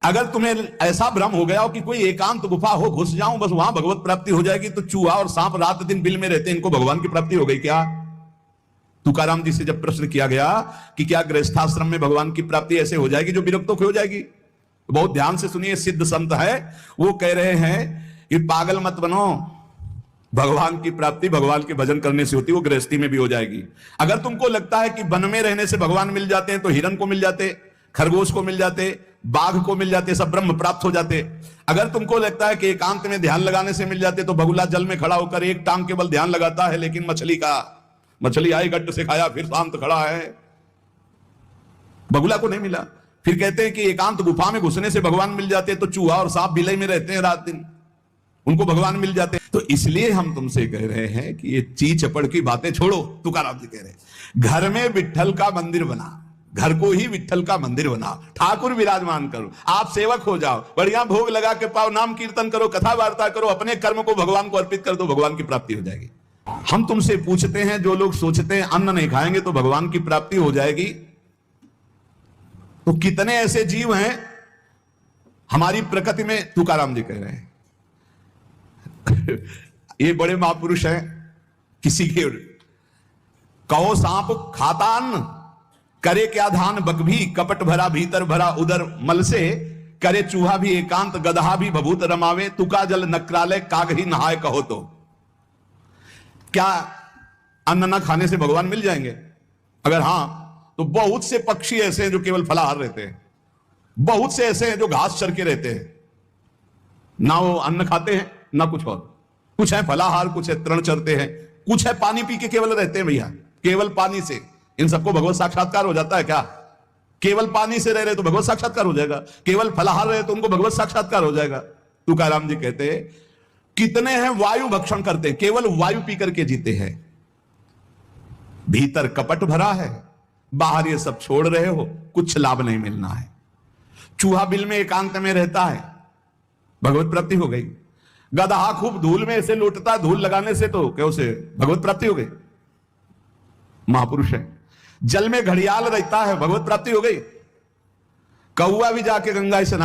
अगर तुम्हें ऐसा भ्रम हो गया हो कि कोई एकांत गुफा हो, घुस जाऊं बस वहां भगवत प्राप्ति हो जाएगी, तो चूहा और सांप रात दिन बिल में रहते हैं, इनको भगवान की प्राप्ति हो गई क्या? तुकाराम जी से जब प्रश्न किया गया कि क्या गृहस्थाश्रम में भगवान की प्राप्ति ऐसे हो जाएगी जो विरक्तों की हो जाएगी, तो बहुत ध्यान से सुनिए, सिद्ध संत है, वो कह रहे हैं कि पागल मत बनो, भगवान की प्राप्ति भगवान के भजन करने से होती है, वो गृहस्थी में भी हो जाएगी। अगर तुमको लगता है कि वन में रहने से भगवान मिल जाते हैं, तो हिरन को मिल जाते, खरगोश को मिल जाते, बाघ को मिल जाते, सब ब्रह्म प्राप्त हो जाते। अगर तुमको लगता है कि एकांत में ध्यान लगाने से मिल जाते, तो बगुला जल में खड़ा होकर एक टांग केवल ध्यान लगाता है, लेकिन मछली आई गट्ट से खाया फिर शांत खड़ा है, बगुला को नहीं मिला। फिर कहते हैं कि एकांत गुफा में घुसने से भगवान मिल जाते, तो चूहा और सांप बिलई में रहते हैं रात दिन, उनको भगवान मिल जाते। तो इसलिए हम तुमसे कह रहे हैं कि ये ची चपड़ की बातें छोड़ो। तुकाराम जी कह रहे हैं घर में विट्ठल का मंदिर बना, घर को ही विट्ठल का मंदिर बना, ठाकुर विराजमान करो, आप सेवक हो जाओ, बढ़िया भोग लगा के पाओ, नाम कीर्तन करो, कथा वार्ता करो, अपने कर्म को भगवान को अर्पित कर दो, भगवान की प्राप्ति हो जाएगी। हम तुमसे पूछते हैं, जो लोग सोचते हैं अन्न नहीं खाएंगे तो भगवान की प्राप्ति हो जाएगी, तो कितने ऐसे जीव हैं हमारी प्रकृति में? तुकाराम जी कह रहे हैं ये बड़े महापुरुष हैं, किसी के कहो सांप खाता अन्न, करे क्या धान बकभी, कपट भरा भीतर भरा उदर मल से, करे चूहा भी एकांत गदहा भी भभूत रमावे, तुका जल नक्रालय काग ही नहाए कहो। तो क्या अन्न न खाने से भगवान मिल जाएंगे? अगर हां, तो बहुत से पक्षी ऐसे हैं जो केवल फलाहार रहते हैं, बहुत से ऐसे हैं जो घास चर के रहते हैं, ना वो अन्न खाते हैं ना कुछ और, कुछ है फलाहार, कुछ है तृण चरते हैं, कुछ है पानी पी के केवल रहते हैं। भैया केवल पानी से इन सबको भगवत साक्षात्कार हो जाता है क्या? केवल पानी से रह रहे तो भगवत साक्षात्कार हो जाएगा, केवल फलाहार रहे तो उनको भगवत साक्षात्कार हो जाएगा। तुकाराम जी कहते हैं कितने हैं वायु भक्षण करते हैं, केवल वायु पी करके जीते हैं, भीतर कपट भरा है, बाहर ये सब छोड़ रहे हो, कुछ लाभ नहीं मिलना है। चूहा बिल में एकांत में रहता है, भगवत प्राप्ति हो गई। गदहा खूब धूल में ऐसे लौटता, धूल लगाने से तो क्या उसे भगवत प्राप्ति हो गई, महापुरुष है। जल में घड़ियाल रहता है, भगवत प्राप्ति हो गई। कौआ भी जाके गंगा स्नान